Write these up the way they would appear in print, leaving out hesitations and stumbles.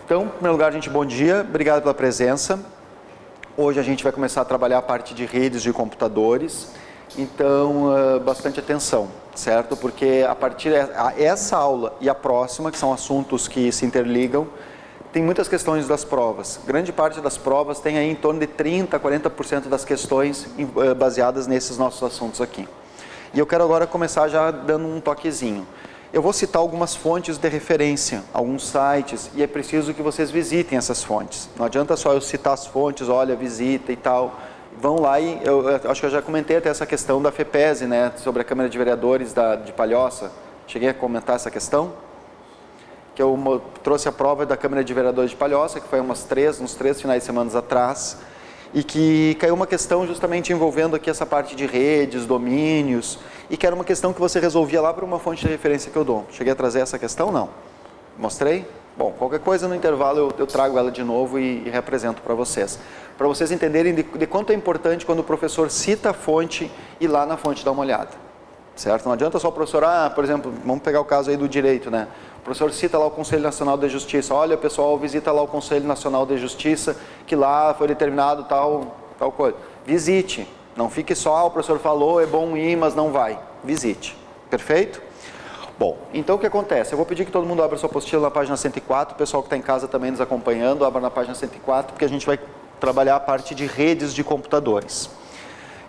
Então, em primeiro lugar, gente, bom dia, obrigado pela presença. Hoje a gente vai começar a trabalhar a parte de redes de computadores, então, bastante atenção, certo? Porque a partir dessa aula e a próxima, que são assuntos que se interligam, tem muitas questões das provas. Grande parte das provas tem aí em torno de 30% a 40% das questões baseadas nesses nossos assuntos aqui. E eu quero agora começar já dando um toquezinho. Eu vou citar algumas fontes de referência, alguns sites, e é preciso que vocês visitem essas fontes. Não adianta só eu citar as fontes, olha, visita e tal. Vão lá e eu acho que eu já comentei até essa questão da FEPESE, né, sobre a Câmara de Vereadores de Palhoça. Cheguei a comentar essa questão? Que eu trouxe a prova da Câmara de Vereadores de Palhoça, que foi uns três finais de semana atrás, e que caiu uma questão justamente envolvendo aqui essa parte de redes, domínios, e que era uma questão que você resolvia lá para uma fonte de referência que eu dou. Cheguei a trazer essa questão? Não. Mostrei? Bom, qualquer coisa no intervalo eu trago ela de novo e reapresento para vocês entenderem de quanto é importante quando o professor cita a fonte e lá na fonte dá uma olhada, certo? Não adianta só o professor, por exemplo, vamos pegar o caso aí do direito, né? O professor cita lá o Conselho Nacional de Justiça, olha pessoal, visita lá o Conselho Nacional de Justiça, que lá foi determinado tal coisa. Visite, não fique só, o professor falou, é bom ir, mas não vai. Visite, perfeito? Bom, então o que acontece? Eu vou pedir que todo mundo abra sua apostila na página 104, o pessoal que está em casa também nos acompanhando, abra na página 104, porque a gente vai trabalhar a parte de redes de computadores.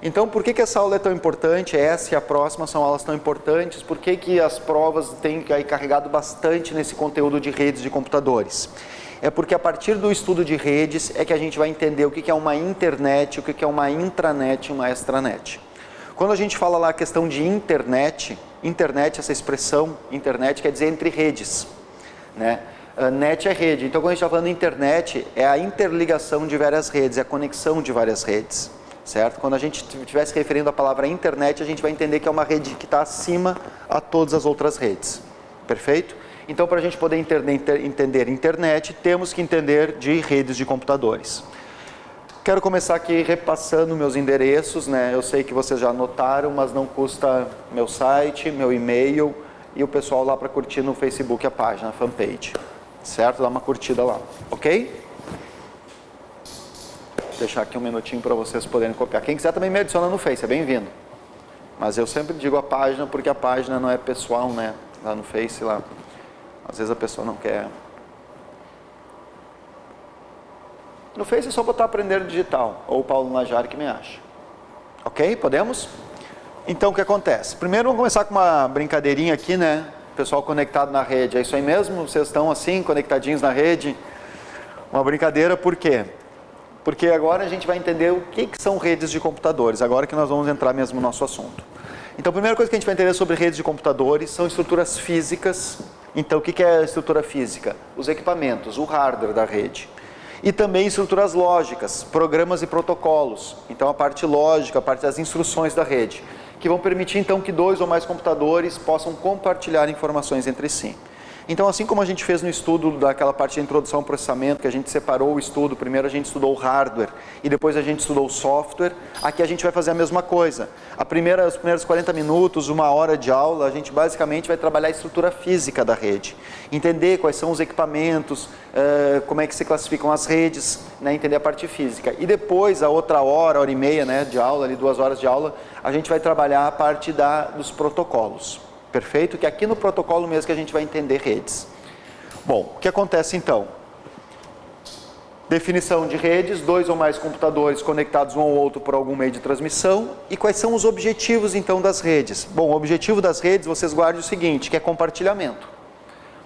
Então, por que essa aula é tão importante? Essa e a próxima são aulas tão importantes? Por que as provas têm aí carregado bastante nesse conteúdo de redes de computadores? É porque a partir do estudo de redes é que a gente vai entender o que é uma internet, o que é uma intranet e uma extranet. Quando a gente fala lá a questão de internet, essa expressão internet quer dizer entre redes, né? Net é rede, então quando a gente está falando de internet, é a interligação de várias redes, é a conexão de várias redes, certo? Quando a gente estiver se referindo à palavra internet, a gente vai entender que é uma rede que está acima a todas as outras redes, perfeito? Então, para a gente poder entender internet, temos que entender de redes de computadores. Quero começar aqui repassando meus endereços, né? Eu sei que vocês já anotaram, mas não custa meu site, meu e-mail e o pessoal lá para curtir no Facebook a página, a fanpage. Certo? Dá uma curtida lá, ok? Vou deixar aqui um minutinho para vocês poderem copiar. Quem quiser também me adiciona no Face, é bem-vindo. Mas eu sempre digo a página, porque a página não é pessoal, né? Lá no Face, lá. Às vezes a pessoa não quer. No Face é só botar Aprender Digital, ou Paulo Najari que me acha. Ok? Podemos? Então, o que acontece? Primeiro, vamos começar com uma brincadeirinha aqui, né? Pessoal conectado na rede, é isso aí mesmo? Vocês estão assim, conectadinhos na rede? Uma brincadeira, por quê? Porque agora a gente vai entender o que são redes de computadores, agora que nós vamos entrar mesmo no nosso assunto. Então, a primeira coisa que a gente vai entender sobre redes de computadores são estruturas físicas. Então, o que é a estrutura física? Os equipamentos, o hardware da rede. E também estruturas lógicas, programas e protocolos. Então, a parte lógica, a parte das instruções da rede, que vão permitir então que dois ou mais computadores possam compartilhar informações entre si. Então, assim como a gente fez no estudo daquela parte de introdução ao processamento, que a gente separou o estudo, primeiro a gente estudou o hardware e depois a gente estudou o software, aqui a gente vai fazer a mesma coisa. Os primeiros 40 minutos, uma hora de aula, a gente basicamente vai trabalhar a estrutura física da rede, entender quais são os equipamentos, como é que se classificam as redes, né, entender a parte física. E depois, a outra hora e meia, né, de aula, ali 2 horas de aula, a gente vai trabalhar a parte dos protocolos. Perfeito? Que é aqui no protocolo mesmo que a gente vai entender redes. Bom, o que acontece então? Definição de redes, 2 ou mais computadores conectados um ao outro por algum meio de transmissão. E quais são os objetivos então das redes? Bom, o objetivo das redes, vocês guardem o seguinte, que é compartilhamento.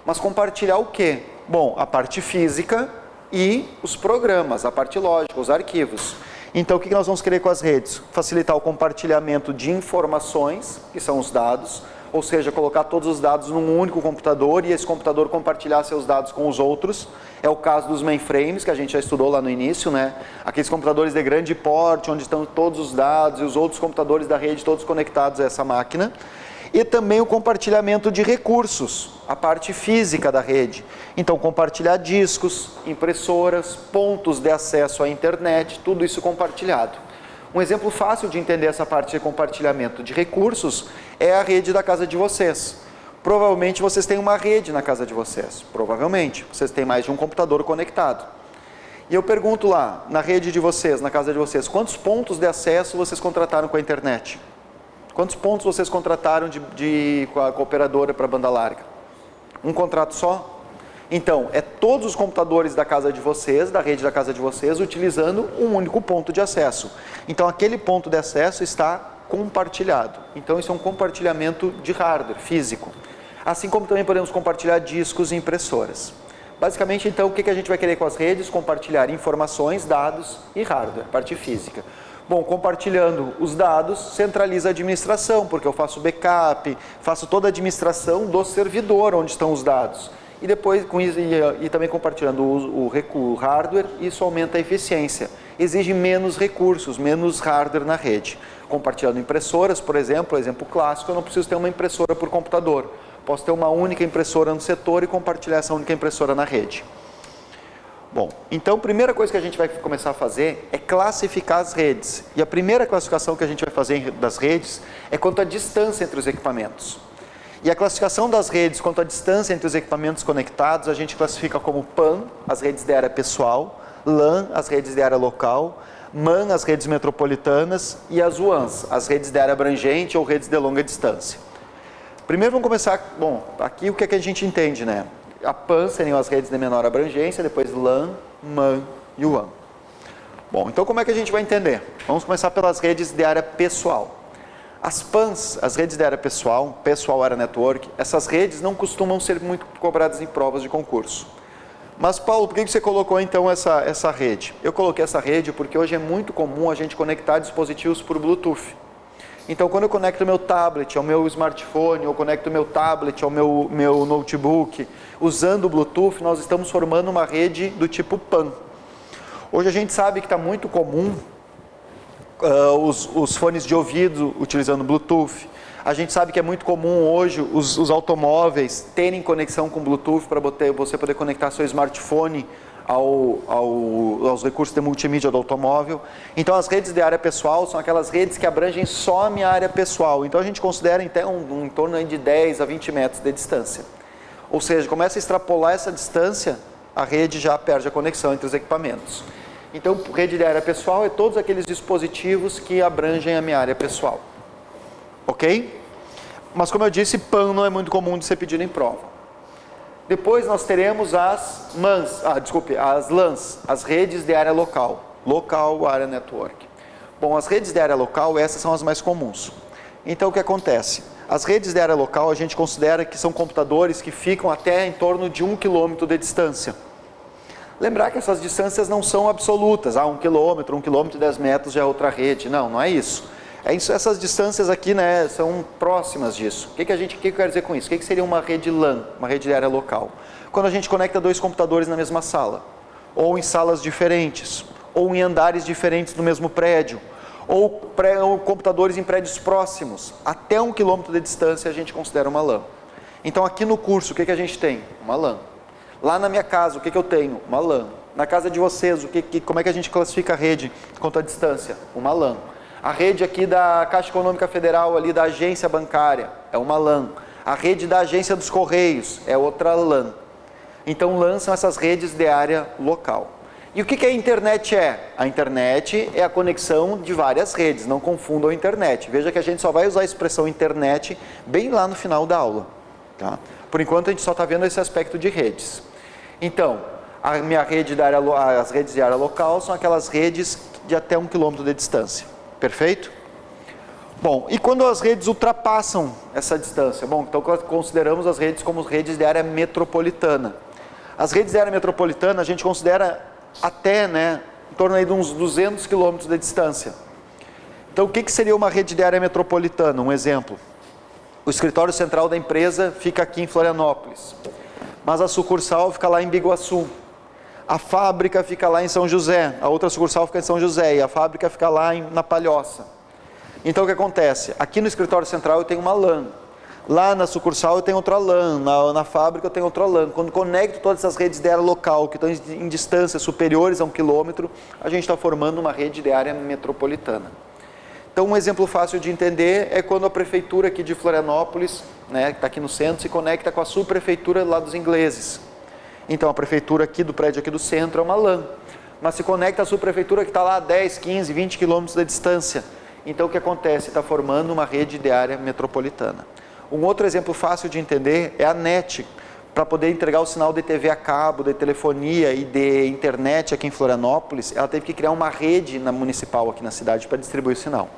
Mas compartilhar o quê? Bom, a parte física e os programas, a parte lógica, os arquivos. Então, o que nós vamos querer com as redes? Facilitar o compartilhamento de informações, que são os dados, ou seja, colocar todos os dados num único computador e esse computador compartilhar seus dados com os outros. É o caso dos mainframes, que a gente já estudou lá no início, né? Aqueles computadores de grande porte, onde estão todos os dados e os outros computadores da rede, todos conectados a essa máquina. E também o compartilhamento de recursos, a parte física da rede. Então, compartilhar discos, impressoras, pontos de acesso à internet, tudo isso compartilhado. Um exemplo fácil de entender essa parte de compartilhamento de recursos é a rede da casa de vocês. Provavelmente vocês têm uma rede na casa de vocês. Provavelmente. Vocês têm mais de um computador conectado. E eu pergunto lá, na rede de vocês, na casa de vocês, quantos pontos de acesso vocês contrataram com a internet? Quantos pontos vocês contrataram com a operadora para banda larga? Um contrato só? Então, é todos os computadores da casa de vocês, da rede da casa de vocês, utilizando um único ponto de acesso. Então, aquele ponto de acesso está compartilhado. Então, isso é um compartilhamento de hardware físico. Assim como também podemos compartilhar discos e impressoras. Basicamente, então, o que a gente vai querer com as redes? Compartilhar informações, dados e hardware, parte física. Bom, compartilhando os dados, centraliza a administração, porque eu faço backup, faço toda a administração do servidor onde estão os dados. E depois, com isso, e também compartilhando o hardware, isso aumenta a eficiência. Exige menos recursos, menos hardware na rede. Compartilhando impressoras, por exemplo clássico, eu não preciso ter uma impressora por computador. Posso ter uma única impressora no setor e compartilhar essa única impressora na rede. Bom, então a primeira coisa que a gente vai começar a fazer é classificar as redes. E a primeira classificação que a gente vai fazer das redes é quanto à distância entre os equipamentos. E a classificação das redes quanto à distância entre os equipamentos conectados, a gente classifica como PAN, as redes de área pessoal, LAN, as redes de área local, MAN, as redes metropolitanas, e as WANs, as redes de área abrangente ou redes de longa distância. Primeiro vamos começar, bom, aqui o que é que a gente entende, né? A PAN seriam as redes de menor abrangência, depois LAN, MAN e WAN. Bom, então como é que a gente vai entender? Vamos começar pelas redes de área pessoal. As PANs, as redes de área pessoal, Pessoal Area Network, essas redes não costumam ser muito cobradas em provas de concurso. Mas, Paulo, por que você colocou então essa rede? Eu coloquei essa rede porque hoje é muito comum a gente conectar dispositivos por Bluetooth. Então, quando eu conecto o meu tablet ao meu smartphone, ou conecto o meu tablet ao meu notebook, usando o Bluetooth, nós estamos formando uma rede do tipo PAN. Hoje a gente sabe que está muito comum os fones de ouvido utilizando Bluetooth. A gente sabe que é muito comum hoje os automóveis terem conexão com Bluetooth para você poder conectar seu smartphone aos recursos de multimídia do automóvel. Então as redes de área pessoal são aquelas redes que abrangem só a minha área pessoal. Então a gente considera então em torno de 10 a 20 metros de distância. Ou seja, começa a extrapolar essa distância, a rede já perde a conexão entre os equipamentos. Então, rede de área pessoal é todos aqueles dispositivos que abrangem a minha área pessoal. Ok? Mas como eu disse, PAN não é muito comum de ser pedido em prova. Depois nós teremos as LANs, as redes de área local. Local Area Network. Bom, as redes de área local, essas são as mais comuns. Então, o que acontece? As redes de área local, a gente considera que são computadores que ficam até em torno de 1 km de distância. Lembrar que essas distâncias não são absolutas. 1 km, 1 km e 10 metros já é outra rede. Não, não é isso. Essas distâncias aqui, né, são próximas disso. O que eu quero dizer com isso? O que seria uma rede LAN, uma rede de área local? Quando a gente conecta 2 computadores na mesma sala, ou em salas diferentes, ou em andares diferentes do mesmo prédio, ou computadores em prédios próximos, até 1 km de distância a gente considera uma LAN. Então aqui no curso, o que a gente tem? Uma LAN. Lá na minha casa, o que eu tenho? Uma LAN. Na casa de vocês, como é que a gente classifica a rede quanto à distância? Uma LAN. A rede aqui da Caixa Econômica Federal, ali da agência bancária, é uma LAN. A rede da agência dos Correios é outra LAN. Então, LAN são essas redes de área local. E o que a internet é? A internet é a conexão de várias redes, não confundam a internet. Veja que a gente só vai usar a expressão internet bem lá no final da aula. Tá? Por enquanto, a gente só está vendo esse aspecto de redes. Então, a minha rede as redes de área local são aquelas redes de até 1 km de distância. Perfeito? Bom, e quando as redes ultrapassam essa distância? Bom, então consideramos as redes como redes de área metropolitana. As redes de área metropolitana a gente considera até, em torno aí de uns 200 km de distância. Então, o que seria uma rede de área metropolitana? Um exemplo. O escritório central da empresa fica aqui em Florianópolis, mas a sucursal fica lá em Biguaçu. A fábrica fica lá em São José, a outra sucursal fica em São José e a fábrica fica lá na Palhoça. Então o que acontece? Aqui no escritório central eu tenho uma LAN, lá na sucursal eu tenho outra LAN, na fábrica eu tenho outra LAN. Quando conecto todas essas redes de área local que estão em distâncias superiores a 1 km, a gente está formando uma rede de área metropolitana. Então um exemplo fácil de entender é quando a prefeitura aqui de Florianópolis né, que está aqui no centro, se conecta com a subprefeitura lá dos ingleses. Então a prefeitura aqui do prédio aqui do centro é uma LAN, mas se conecta à subprefeitura que está lá a 10, 15, 20 quilômetros da distância. Então o que acontece? Está formando uma rede de área metropolitana. Um outro exemplo fácil de entender é a NET, para poder entregar o sinal de TV a cabo, de telefonia e de internet aqui em Florianópolis, ela teve que criar uma rede municipal aqui na cidade para distribuir o sinal.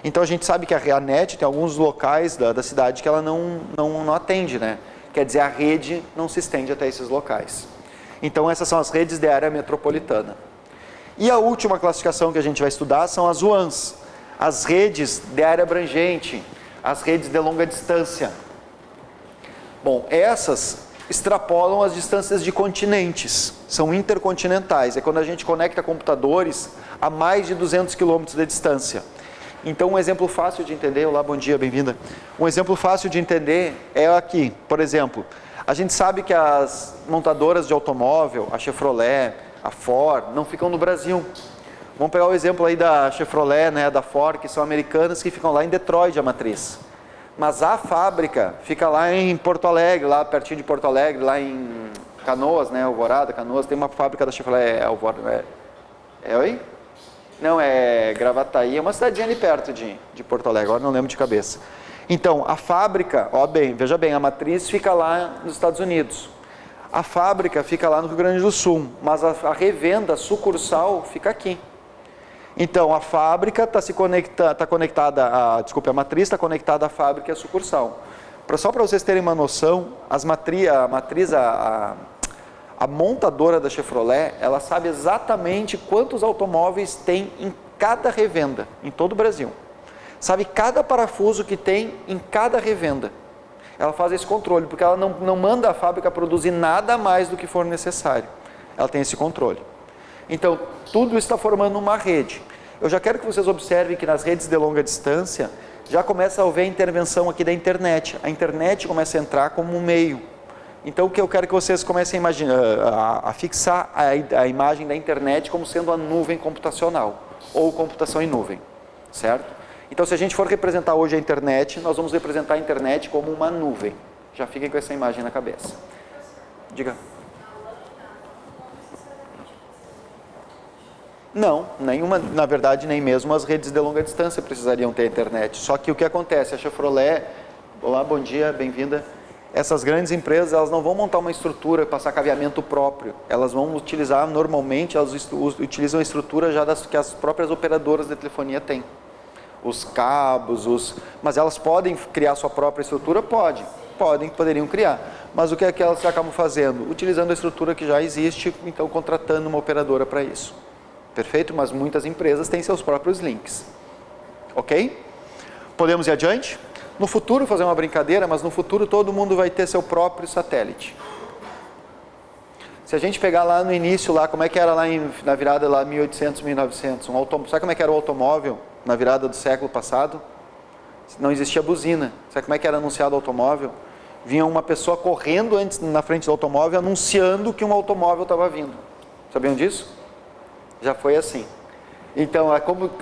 Então a gente sabe que a NET tem alguns locais da cidade que ela não atende, né? Quer dizer, a rede não se estende até esses locais. Então essas são as redes de área metropolitana. E a última classificação que a gente vai estudar são as WANs, as redes de área abrangente, as redes de longa distância. Bom, essas extrapolam as distâncias de continentes, são intercontinentais, é quando a gente conecta computadores a mais de 200 quilômetros de distância. Então um exemplo fácil de entender, olá, bom dia, bem-vinda. Um exemplo fácil de entender é aqui, por exemplo, a gente sabe que as montadoras de automóvel, a Chevrolet, a Ford, não ficam no Brasil. Vamos pegar o exemplo aí da Chevrolet, né, da Ford, que são americanas, que ficam lá em Detroit, a matriz. Mas a fábrica fica lá em Porto Alegre, lá pertinho de Porto Alegre, lá em Canoas, né, Alvorada, Canoas, tem uma fábrica da Chevrolet, oi? Não, é Gravataí, é uma cidadezinha ali perto de Porto Alegre, agora não lembro de cabeça. Então, a fábrica, veja bem, a matriz fica lá nos Estados Unidos. A fábrica fica lá no Rio Grande do Sul, mas a revenda, a sucursal, fica aqui. Então, a fábrica está conectada, a matriz está conectada à fábrica e à sucursal. Só para vocês terem uma noção, a montadora da Chevrolet, ela sabe exatamente quantos automóveis tem em cada revenda, em todo o Brasil. Sabe cada parafuso que tem em cada revenda. Ela faz esse controle, porque ela não manda a fábrica produzir nada mais do que for necessário. Ela tem esse controle. Então, tudo isso está formando uma rede. Eu já quero que vocês observem que nas redes de longa distância, já começa a haver a intervenção aqui da internet. A internet começa a entrar como um meio. Então, o que eu quero que vocês comecem a imaginar, a fixar a imagem da internet como sendo a nuvem computacional, ou computação em nuvem, certo? Então, se a gente for representar hoje a internet, nós vamos representar a internet como uma nuvem. Já fiquem com essa imagem na cabeça. Diga. Não, nenhuma, na verdade, nem mesmo as redes de longa distância precisariam ter internet. Só que o que acontece? A Chevrolet, olá, bom dia, bem-vinda. Essas grandes empresas, elas não vão montar uma estrutura, passar cabeamento próprio. Elas vão utilizar, normalmente, elas utilizam a estrutura já que as próprias operadoras de telefonia têm. Os cabos, mas elas podem criar sua própria estrutura? Poderiam criar. Mas o que é que elas acabam fazendo? Utilizando a estrutura que já existe, então contratando uma operadora para isso. Perfeito? Mas muitas empresas têm seus próprios links. Ok? Podemos ir adiante? No futuro, fazer uma brincadeira, mas no futuro todo mundo vai ter seu próprio satélite. Se a gente pegar lá no início, lá, como é que era lá na virada lá 1800, 1900, sabe como é que era o automóvel na virada do século passado? Não existia buzina. Sabe como é que era anunciado o automóvel? Vinha uma pessoa correndo antes na frente do automóvel, anunciando que um automóvel estava vindo. Sabiam disso? Já foi assim. Então,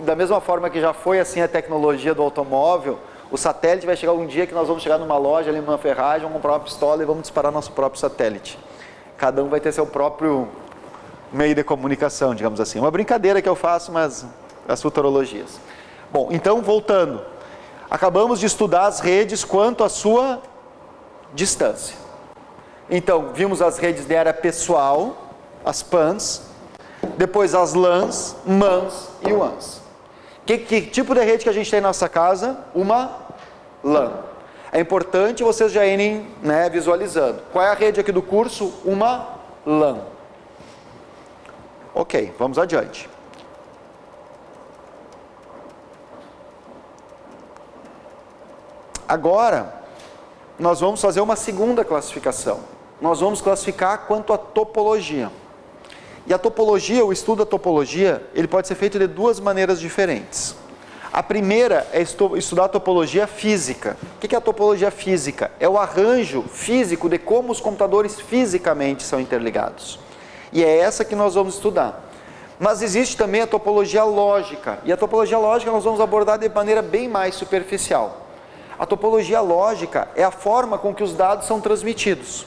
da mesma forma que já foi assim a tecnologia do automóvel, o satélite vai chegar um dia que nós vamos chegar numa loja, ali numa ferragem, vamos comprar uma pistola e vamos disparar nosso próprio satélite. Cada um vai ter seu próprio meio de comunicação, digamos assim. Uma brincadeira que eu faço, mas as futurologias. Bom, então, voltando. Acabamos de estudar as redes quanto à sua distância. Então, vimos as redes de área pessoal, as PANs, depois as LANs, MANs e WANs. Que tipo de rede que a gente tem na nossa casa? Uma LAN. É importante vocês já irem, né, visualizando. Qual é a rede aqui do curso? Uma LAN. Ok, vamos adiante. Agora, nós vamos fazer uma segunda classificação. Nós vamos classificar quanto à topologia. E a topologia, o estudo da topologia, ele pode ser feito de duas maneiras diferentes. A primeira é estudar a topologia física. O que é a topologia física? É o arranjo físico de como os computadores fisicamente são interligados. E é essa que nós vamos estudar. Mas existe também a topologia lógica. E a topologia lógica nós vamos abordar de maneira bem mais superficial. A topologia lógica é a forma com que os dados são transmitidos.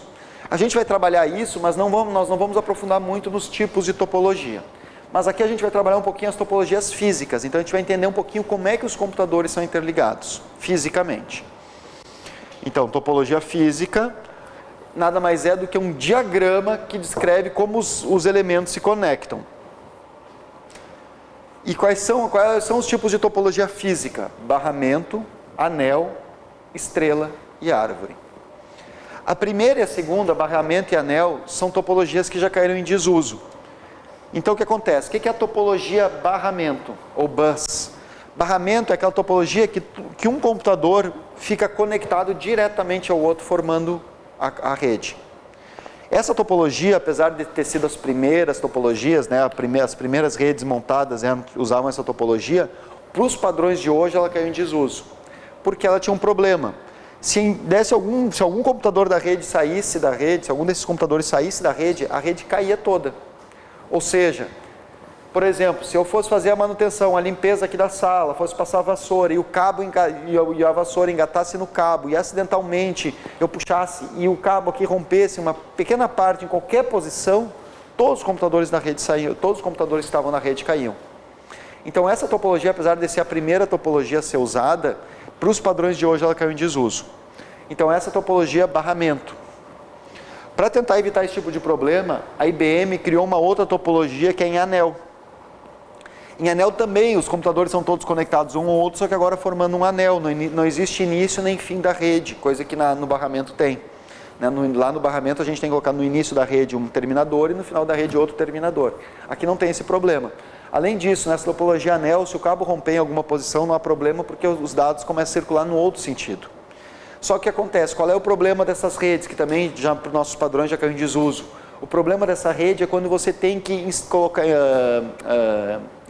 A gente vai trabalhar isso, mas nós não vamos aprofundar muito nos tipos de topologia. Mas aqui a gente vai trabalhar um pouquinho as topologias físicas, então a gente vai entender um pouquinho como é que os computadores são interligados, fisicamente. Então, topologia física nada mais é do que um diagrama que descreve como os elementos se conectam. E quais são os tipos de topologia física? Barramento, anel, estrela e árvore. A primeira e a segunda, barramento e anel, são topologias que já caíram em desuso. Então o que acontece? O que é a topologia barramento ou bus? Barramento é aquela topologia que um computador fica conectado diretamente ao outro, formando a rede. Essa topologia, apesar de ter sido as primeiras topologias, né, as primeiras redes montadas usavam essa topologia, para os padrões de hoje ela caiu em desuso, porque ela tinha um problema. Se algum computador da rede saísse da rede, se algum desses computadores saísse da rede, a rede caía toda. Ou seja, por exemplo, se eu fosse fazer a manutenção, a limpeza aqui da sala, fosse passar a vassoura e o cabo e a vassoura engatasse no cabo e acidentalmente eu puxasse e o cabo aqui rompesse uma pequena parte em qualquer posição, todos os computadores da rede saíam, todos os computadores que estavam na rede caíam. Então essa topologia, apesar de ser a primeira topologia a ser usada, para os padrões de hoje ela caiu em desuso. Então essa topologia é barramento. Para tentar evitar esse tipo de problema, a IBM criou uma outra topologia que é em anel. Em anel também, os computadores são todos conectados um ao outro, só que agora formando um anel. Não existe início nem fim da rede, coisa que no barramento tem. Lá no barramento a gente tem que colocar no início da rede um terminador e no final da rede outro terminador. Aqui não tem esse problema. Além disso, nessa topologia anel, se o cabo romper em alguma posição, não há problema, porque os dados começam a circular no outro sentido. Só que o que acontece? Qual é o problema dessas redes, que também, já para os nossos padrões, já caiu em desuso? O problema dessa rede é quando você tem que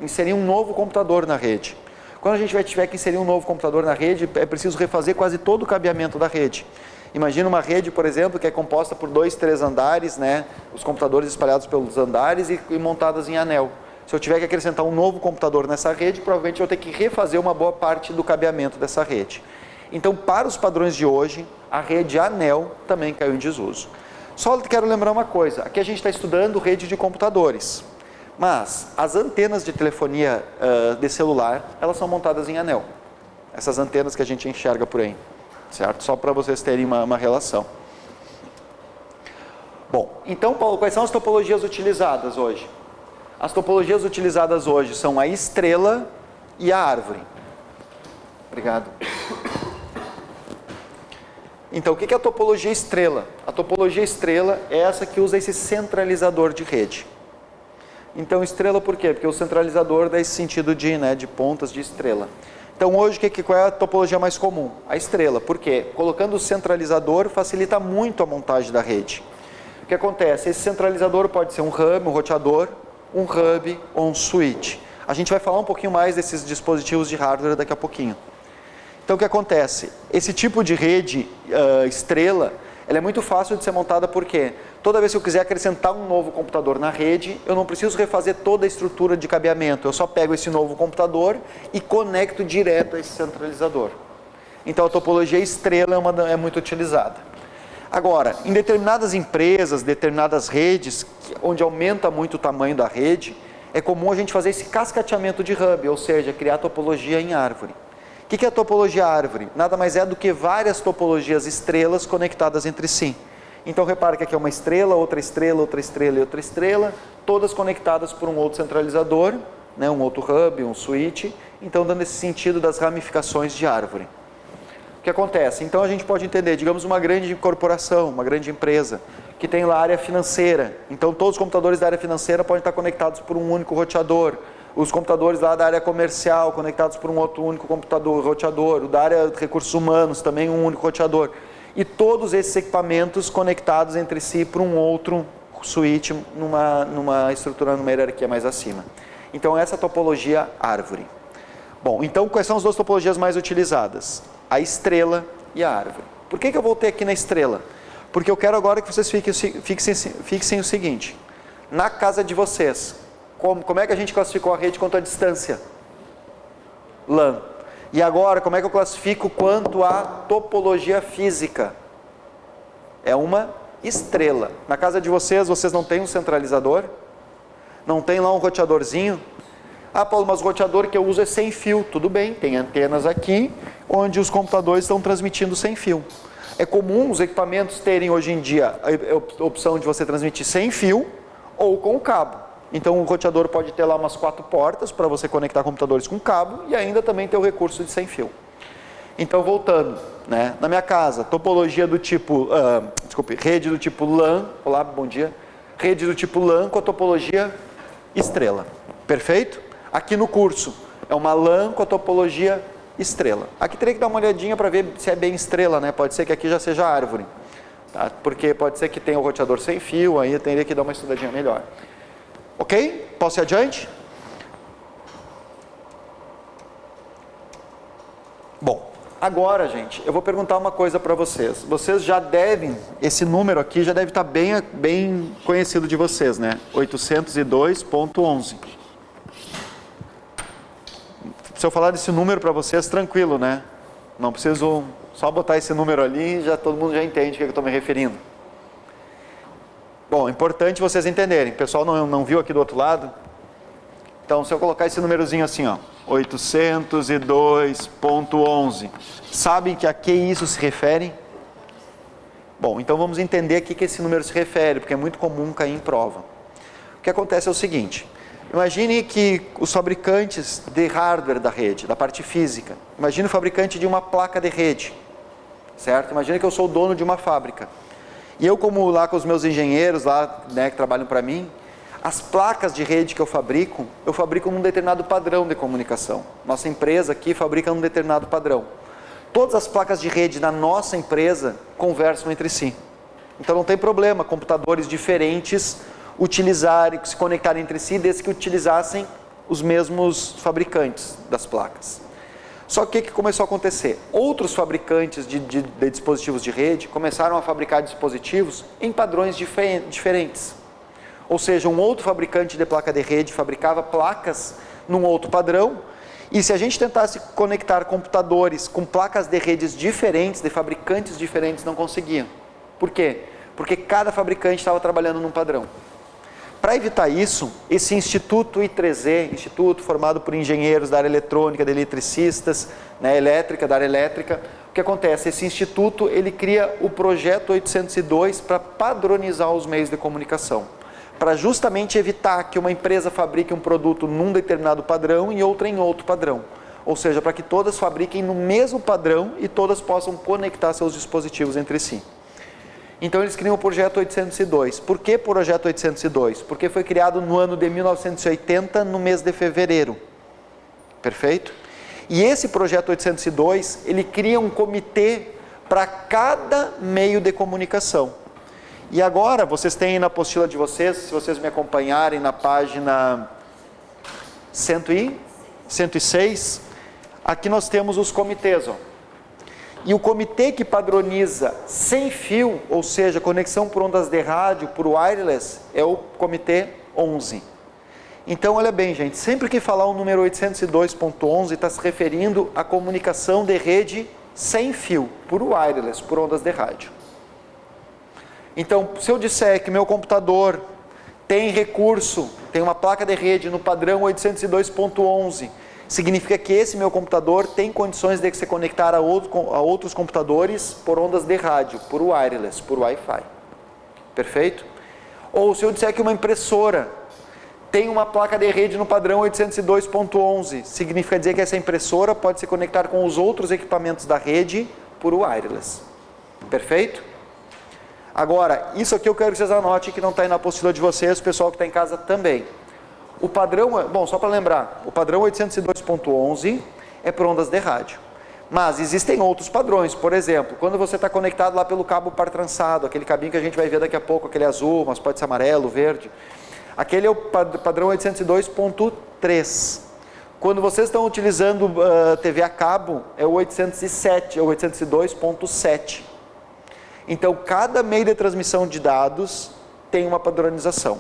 inserir um novo computador na rede. Quando a gente tiver que inserir um novo computador na rede, é preciso refazer quase todo o cabeamento da rede. Imagina uma rede, por exemplo, que é composta por 2, 3 andares, né? Os computadores espalhados pelos andares e montadas em anel. Se eu tiver que acrescentar um novo computador nessa rede, provavelmente eu vou ter que refazer uma boa parte do cabeamento dessa rede. Então, para os padrões de hoje, a rede anel também caiu em desuso. Só quero lembrar uma coisa, aqui a gente está estudando rede de computadores, mas as antenas de telefonia de celular, elas são montadas em anel. Essas antenas que a gente enxerga por aí, certo? Só para vocês terem uma relação. Bom, então Paulo, quais são as topologias utilizadas hoje? As topologias utilizadas hoje são a estrela e a árvore. Obrigado. Então, o que é a topologia estrela? A topologia estrela é essa que usa esse centralizador de rede. Então, estrela por quê? Porque o centralizador dá esse sentido de pontas de estrela. Então, hoje, qual é a topologia mais comum? A estrela. Por quê? Colocando o centralizador facilita muito a montagem da rede. O que acontece? Esse centralizador pode ser um hub, um roteador, um hub ou um switch. A gente vai falar um pouquinho mais desses dispositivos de hardware daqui a pouquinho. Então o que acontece? Esse tipo de rede estrela, ela é muito fácil de ser montada porque toda vez que eu quiser acrescentar um novo computador na rede, eu não preciso refazer toda a estrutura de cabeamento, eu só pego esse novo computador e conecto direto a esse centralizador. Então a topologia estrela é muito utilizada. Agora, em determinadas empresas, determinadas redes, onde aumenta muito o tamanho da rede, é comum a gente fazer esse cascateamento de hub, ou seja, criar topologia em árvore. O que é a topologia árvore? Nada mais é do que várias topologias estrelas conectadas entre si. Então repara que aqui é uma estrela, outra estrela, outra estrela e outra estrela, todas conectadas por um outro centralizador, né, um outro hub, um switch, então dando esse sentido das ramificações de árvore. O que acontece? Então a gente pode entender, digamos, uma grande corporação, uma grande empresa, que tem lá a área financeira. Então todos os computadores da área financeira podem estar conectados por um único roteador. Os computadores lá da área comercial conectados por um outro único computador, roteador. O da área de recursos humanos também um único roteador. E todos esses equipamentos conectados entre si por um outro switch numa estrutura, numa hierarquia mais acima. Então essa é a topologia árvore. Bom, então quais são as duas topologias mais utilizadas? A estrela e a árvore. Por que eu voltei aqui na estrela? Porque eu quero agora que vocês fixem o seguinte. Na casa de vocês, como é que a gente classificou a rede quanto à distância? LAN. E agora, como é que eu classifico quanto à topologia física? É uma estrela. Na casa de vocês não têm um centralizador? Não tem lá um roteadorzinho? Ah, Paulo, mas o roteador que eu uso é sem fio. Tudo bem, tem antenas aqui, onde os computadores estão transmitindo sem fio. É comum os equipamentos terem hoje em dia a opção de você transmitir sem fio ou com cabo. Então o roteador pode ter lá umas 4 portas para você conectar computadores com cabo e ainda também ter o recurso de sem fio. Então voltando, né? Na minha casa, topologia do tipo, rede do tipo LAN, olá, bom dia, rede do tipo LAN com a topologia estrela, perfeito? Aqui no curso é uma LAN com a topologia estrela. Aqui teria que dar uma olhadinha para ver se é bem estrela, né? Pode ser que aqui já seja árvore, tá? Porque pode ser que tenha o roteador sem fio, aí eu teria que dar uma estudadinha melhor. Ok? Posso ir adiante? Bom, agora, gente, eu vou perguntar uma coisa para vocês. Vocês já devem, esse número aqui já deve estar bem conhecido de vocês, né? 802.11. Se eu falar desse número para vocês, tranquilo, né? Não preciso só botar esse número ali, já todo mundo já entende o que eu estou me referindo. Bom, importante vocês entenderem. O pessoal não viu aqui do outro lado? Então, se eu colocar esse númerozinho assim, ó, 802.11, sabem que a que isso se refere? Bom, então vamos entender a que esse número se refere, porque é muito comum cair em prova. O que acontece é o seguinte: imagine que os fabricantes de hardware da rede, da parte física, imagine o fabricante de uma placa de rede, certo? Imagine que eu sou o dono de uma fábrica. E eu, como lá com os meus engenheiros lá, né, que trabalham para mim, as placas de rede que eu fabrico num determinado padrão de comunicação. Nossa empresa aqui fabrica num determinado padrão. Todas as placas de rede da nossa empresa conversam entre si. Então não tem problema computadores diferentes utilizarem, se conectarem entre si, desde que utilizassem os mesmos fabricantes das placas. Só que o que começou a acontecer? Outros fabricantes de dispositivos de rede começaram a fabricar dispositivos em padrões diferentes. Ou seja, um outro fabricante de placa de rede fabricava placas num outro padrão, e se a gente tentasse conectar computadores com placas de redes diferentes, de fabricantes diferentes, não conseguiam. Por quê? Porque cada fabricante estava trabalhando num padrão. Para evitar isso, esse Instituto I3E, instituto formado por engenheiros da área eletrônica, de eletricistas, né, elétrica, da área elétrica, o que acontece? Esse instituto, ele cria o projeto 802 para padronizar os meios de comunicação, para justamente evitar que uma empresa fabrique um produto num determinado padrão e outra em outro padrão. Ou seja, para que todas fabriquem no mesmo padrão e todas possam conectar seus dispositivos entre si. Então eles criam o projeto 802. Por que projeto 802? Porque foi criado no ano de 1980, no mês de fevereiro. Perfeito? E esse projeto 802, ele cria um comitê para cada meio de comunicação. E agora, vocês têm na apostila de vocês, se vocês me acompanharem na página 106, aqui nós temos os comitês, ó. E o comitê que padroniza sem fio, ou seja, conexão por ondas de rádio, por wireless, é o comitê 11. Então, olha bem, gente, sempre que falar o número 802.11, está se referindo à comunicação de rede sem fio, por wireless, por ondas de rádio. Então, se eu disser que meu computador tem recurso, tem uma placa de rede no padrão 802.11, significa que esse meu computador tem condições de se conectar a outros computadores por ondas de rádio, por wireless, por Wi-Fi. Perfeito? Ou se eu disser que uma impressora tem uma placa de rede no padrão 802.11, significa dizer que essa impressora pode se conectar com os outros equipamentos da rede por wireless. Perfeito? Agora, isso aqui eu quero que vocês anotem, que não está aí na apostila de vocês, o pessoal que está em casa também. O padrão, bom, só para lembrar, o padrão 802.11 é por ondas de rádio. Mas existem outros padrões, por exemplo, quando você está conectado lá pelo cabo par trançado, aquele cabinho que a gente vai ver daqui a pouco, aquele azul, mas pode ser amarelo, verde, aquele é o padrão 802.3. Quando vocês estão utilizando TV a cabo, é o 807, é o 802.7. Então, cada meio de transmissão de dados tem uma padronização.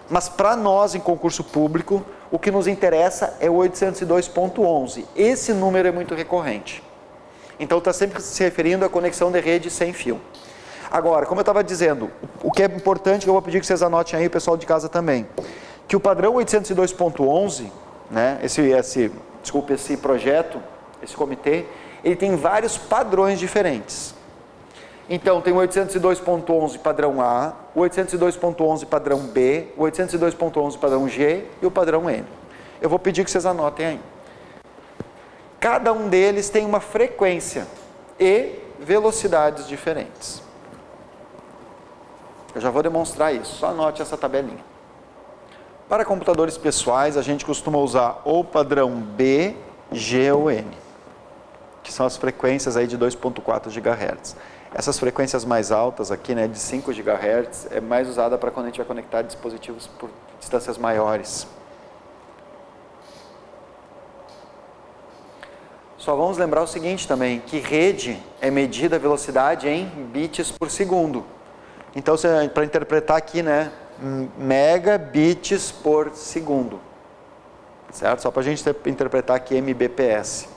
Mas para nós, em concurso público, o que nos interessa é o 802.11. Esse número é muito recorrente. Então, está sempre se referindo à conexão de rede sem fio. Agora, como eu estava dizendo, o que é importante, que eu vou pedir que vocês anotem aí, o pessoal de casa também, que o padrão 802.11, né, esse projeto, esse comitê, ele tem vários padrões diferentes. Então, tem o 802.11 padrão A, o 802.11 padrão B, o 802.11 padrão G e o padrão N. Eu vou pedir que vocês anotem aí. Cada um deles tem uma frequência e velocidades diferentes. Eu já vou demonstrar isso, só anote essa tabelinha. Para computadores pessoais, a gente costuma usar ou padrão B, G ou N, que são as frequências aí de 2.4 GHz. Essas frequências mais altas aqui, né, de 5 GHz, é mais usada para quando a gente vai conectar dispositivos por distâncias maiores. Só vamos lembrar o seguinte também, que rede é medida a velocidade em bits por segundo. Então, para interpretar aqui, né, megabits por segundo, certo? Só para a gente interpretar aqui Mbps.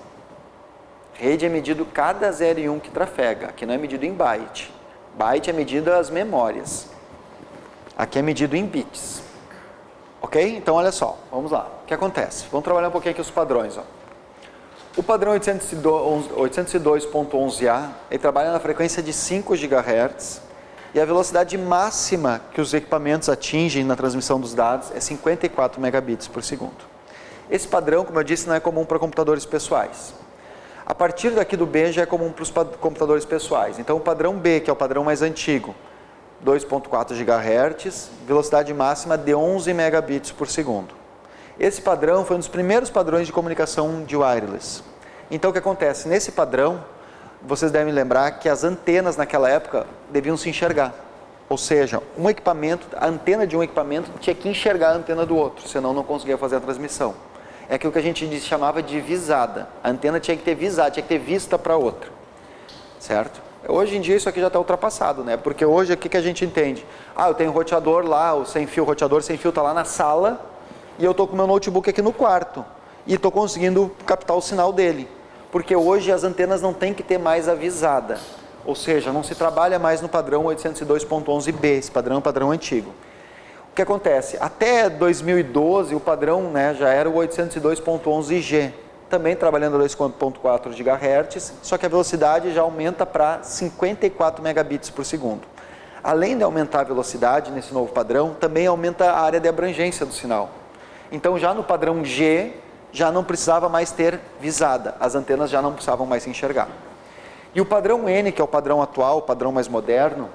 Rede é medido cada 0 e 1 que trafega, aqui não é medido em byte. Byte é medido as memórias. Aqui é medido em bits. Ok? Então, olha só, vamos lá. O que acontece? Vamos trabalhar um pouquinho aqui os padrões. Ó. O padrão 802.11a, ele trabalha na frequência de 5 GHz e a velocidade máxima que os equipamentos atingem na transmissão dos dados é 54 megabits por segundo. Esse padrão, como eu disse, não é comum para computadores pessoais. A partir daqui do B já é comum para os computadores pessoais. Então, o padrão B, que é o padrão mais antigo, 2.4 GHz, velocidade máxima de 11 megabits por segundo. Esse padrão foi um dos primeiros padrões de comunicação de wireless. Então, o que acontece? Nesse padrão, vocês devem lembrar que as antenas naquela época deviam se enxergar. Ou seja, a antena de um equipamento tinha que enxergar a antena do outro, senão não conseguia fazer a transmissão. É aquilo que a gente chamava de visada. A antena tinha que ter visada, tinha que ter vista para outra. Certo? Hoje em dia isso aqui já está ultrapassado, né? Porque hoje o que a gente entende? Eu tenho um roteador lá, o roteador sem fio está lá na sala, e eu estou com o meu notebook aqui no quarto e estou conseguindo captar o sinal dele, porque hoje as antenas não têm que ter mais a visada, ou seja, não se trabalha mais no padrão 802.11b, esse padrão é um padrão antigo. O que acontece? Até 2012 o padrão, né, já era o 802.11g, também trabalhando a 2.4 GHz, só que a velocidade já aumenta para 54 megabits por segundo. Além de aumentar a velocidade nesse novo padrão, também aumenta a área de abrangência do sinal. Então, já no padrão G, já não precisava mais ter visada, as antenas já não precisavam mais se enxergar. E o padrão N, que é o padrão atual, o padrão mais moderno,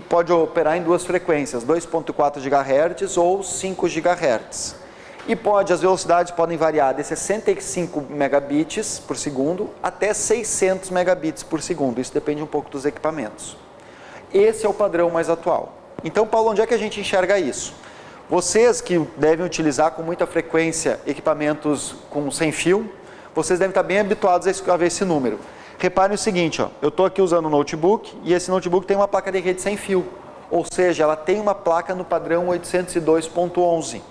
pode operar em duas frequências, 2.4 GHz ou 5 GHz. E as velocidades podem variar de 65 megabits por segundo até 600 megabits por segundo, isso depende um pouco dos equipamentos. Esse é o padrão mais atual. Então, Paulo, onde é que a gente enxerga isso? Vocês que devem utilizar com muita frequência equipamentos sem fio, vocês devem estar bem habituados a ver esse número. Reparem o seguinte, ó, eu estou aqui usando um notebook e esse notebook tem uma placa de rede sem fio, ou seja, ela tem uma placa no padrão 802.11.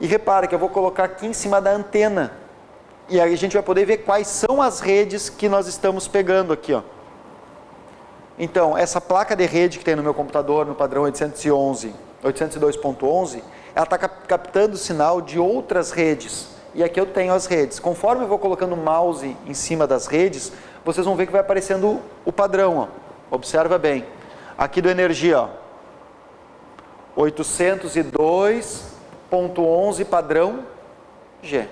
E repara que eu vou colocar aqui em cima da antena e aí a gente vai poder ver quais são as redes que nós estamos pegando aqui, ó. Então, essa placa de rede que tem no meu computador, no padrão 802.11, ela está captando o sinal de outras redes. E aqui eu tenho as redes. Conforme eu vou colocando o mouse em cima das redes, vocês vão ver que vai aparecendo o padrão. Ó. Observa bem. Aqui do energia, ó, 802.11 padrão G.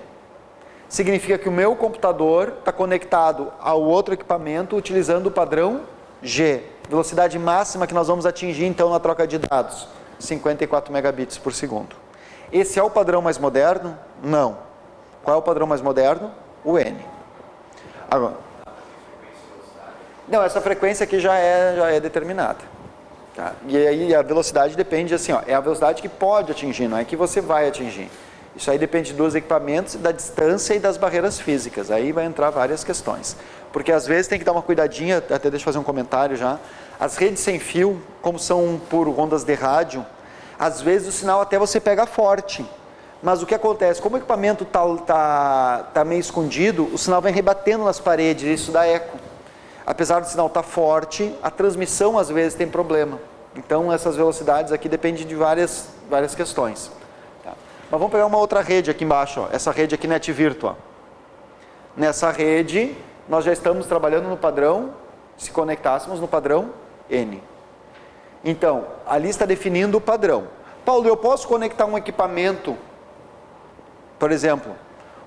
Significa que o meu computador está conectado ao outro equipamento utilizando o padrão G. Velocidade máxima que nós vamos atingir então na troca de dados, 54 megabits por segundo. Esse é o padrão mais moderno? Não. Qual é o padrão mais moderno? O N. Agora, não, essa frequência aqui já é determinada. Tá? E aí a velocidade depende assim, ó, é a velocidade que pode atingir, não é que você vai atingir. Isso aí depende dos equipamentos, da distância e das barreiras físicas. Aí vai entrar várias questões. Porque às vezes tem que dar uma cuidadinha, até deixa eu fazer um comentário já. As redes sem fio, como são por ondas de rádio, Às vezes o sinal até você pega forte, mas o que acontece? Como o equipamento tá meio escondido, o sinal vai rebatendo nas paredes e isso dá eco. Apesar do sinal estar forte, a transmissão às vezes tem problema. Então essas velocidades aqui dependem de várias questões. Tá? Mas vamos pegar uma outra rede aqui embaixo, ó. Essa rede aqui NetVirtual. Nessa rede, nós já estamos trabalhando no padrão, se conectássemos no padrão N. Então, ali está definindo o padrão. Paulo, eu posso conectar um equipamento, por exemplo,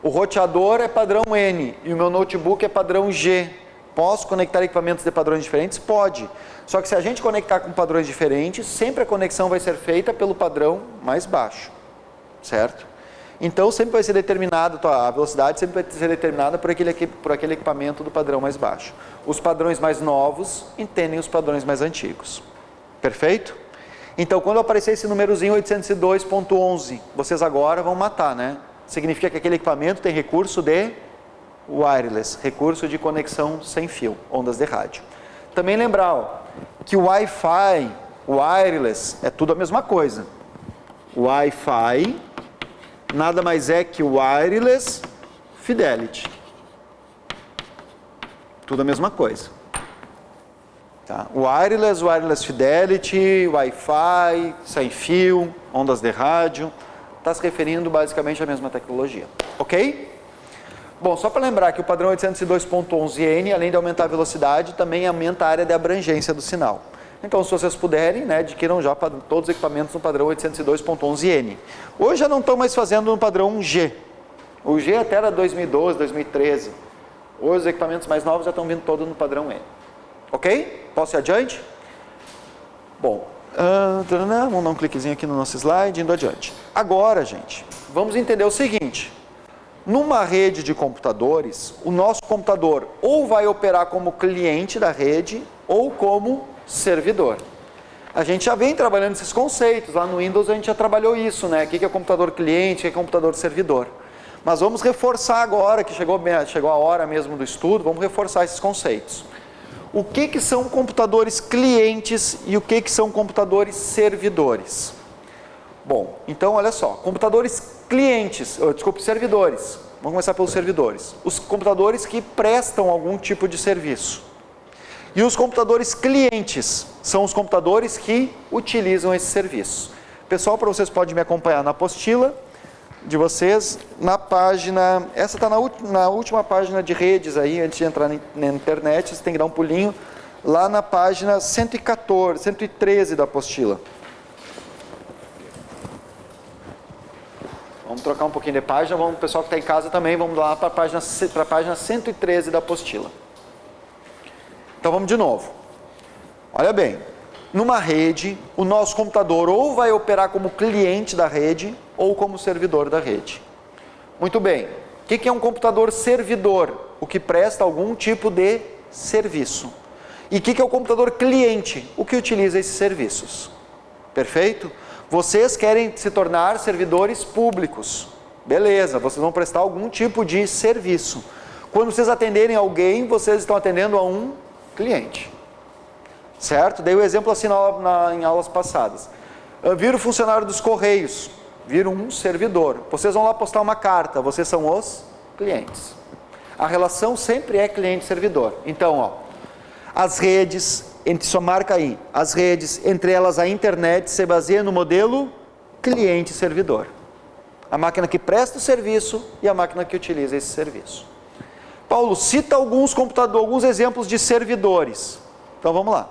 o roteador é padrão N e o meu notebook é padrão G. Posso conectar equipamentos de padrões diferentes? Pode. Só que se a gente conectar com padrões diferentes, sempre a conexão vai ser feita pelo padrão mais baixo. Certo? Então, sempre vai ser determinado, a velocidade sempre vai ser determinada por aquele equipamento do padrão mais baixo. Os padrões mais novos entendem os padrões mais antigos. Perfeito? Então, quando aparecer esse númerozinho 802.11, vocês agora vão matar, né? Significa que aquele equipamento tem recurso de wireless, recurso de conexão sem fio, ondas de rádio. Também lembrar, ó, que o Wi-Fi, wireless, é tudo a mesma coisa. O Wi-Fi nada mais é que o wireless fidelity. Tudo a mesma coisa. Tá? Wireless fidelity, Wi-Fi, sem fio, ondas de rádio, está se referindo basicamente à mesma tecnologia. Ok? Bom, só para lembrar que o padrão 802.11n, além de aumentar a velocidade, também aumenta a área de abrangência do sinal. Então, se vocês puderem, né, adquiram já todos os equipamentos no padrão 802.11n. Hoje já não estão mais fazendo no padrão G. O G até era 2012, 2013. Hoje os equipamentos mais novos já estão vindo todos no padrão N. Ok? Posso ir adiante? Bom, vamos dar um cliquezinho aqui no nosso slide, indo adiante. Agora, gente, vamos entender o seguinte. Numa rede de computadores, o nosso computador ou vai operar como cliente da rede ou como servidor. A gente já vem trabalhando esses conceitos, lá no Windows a gente já trabalhou isso, né? O que é computador cliente, o que é computador servidor. Mas vamos reforçar agora, que chegou a hora mesmo do estudo, vamos reforçar esses conceitos. O que são computadores clientes e o que são computadores servidores? Bom, então olha só, computadores clientes, servidores. Vamos começar pelos servidores. Os computadores que prestam algum tipo de serviço. E os computadores clientes são os computadores que utilizam esse serviço. Pessoal, para vocês podem me acompanhar na apostila de vocês, na página, essa está na última página de redes aí, antes de entrar na internet, você tem que dar um pulinho, lá na página 113 da apostila. Vamos trocar um pouquinho de página, o pessoal que está em casa também, vamos lá para a página 113 da apostila. Então vamos de novo. Olha bem, numa rede, o nosso computador ou vai operar como cliente da rede ou como servidor da rede. Muito bem, o que é um computador servidor? O que presta algum tipo de serviço. E o que é o computador cliente? O que utiliza esses serviços. Perfeito? Vocês querem se tornar servidores públicos. Beleza, vocês vão prestar algum tipo de serviço. Quando vocês atenderem alguém, vocês estão atendendo a um cliente. Certo? Dei o exemplo assim em aulas passadas. Vira o funcionário dos Correios, vira um servidor. Vocês vão lá postar uma carta, vocês são os clientes. A relação sempre é cliente-servidor. Então, ó, as redes, só marca aí, as redes, entre elas a internet, se baseia no modelo cliente-servidor. A máquina que presta o serviço e a máquina que utiliza esse serviço. Paulo, cita alguns exemplos de servidores. Então vamos lá.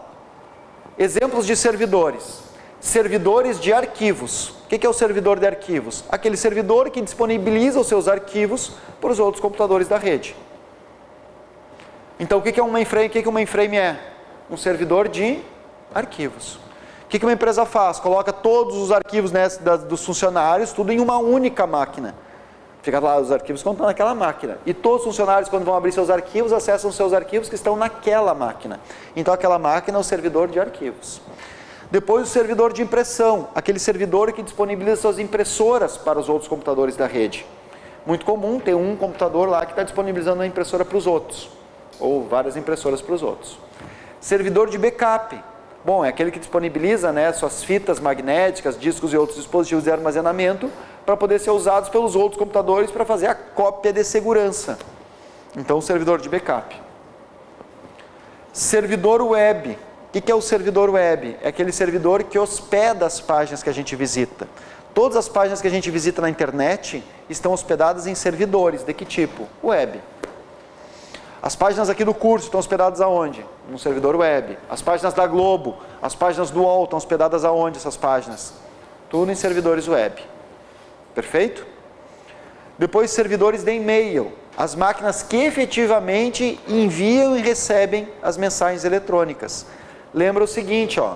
Exemplos de servidores. Servidores de arquivos. O que é o servidor de arquivos? Aquele servidor que disponibiliza os seus arquivos para os outros computadores da rede. Então o que é um mainframe? O que um mainframe é? Um servidor de arquivos. O que uma empresa faz? Coloca todos os arquivos, né, dos funcionários, tudo em uma única máquina. Fica lá os arquivos que estão naquela máquina. E todos os funcionários, quando vão abrir seus arquivos, acessam seus arquivos que estão naquela máquina. Então aquela máquina é o servidor de arquivos. Depois o servidor de impressão, aquele servidor que disponibiliza suas impressoras para os outros computadores da rede. Muito comum ter um computador lá que está disponibilizando a impressora para os outros. Ou várias impressoras para os outros. Servidor de backup. Bom, é aquele que disponibiliza, né, suas fitas magnéticas, discos e outros dispositivos de armazenamento para poder ser usados pelos outros computadores para fazer a cópia de segurança. Então, o servidor de backup. Servidor web. O que é o servidor web? É aquele servidor que hospeda as páginas que a gente visita. Todas as páginas que a gente visita na internet estão hospedadas em servidores. De que tipo? Web. As páginas aqui do curso estão hospedadas aonde? No servidor web. As páginas da Globo, as páginas do UOL estão hospedadas aonde essas páginas? Tudo em servidores web. Perfeito? Depois, servidores de e-mail. As máquinas que efetivamente enviam e recebem as mensagens eletrônicas. Lembra o seguinte, ó,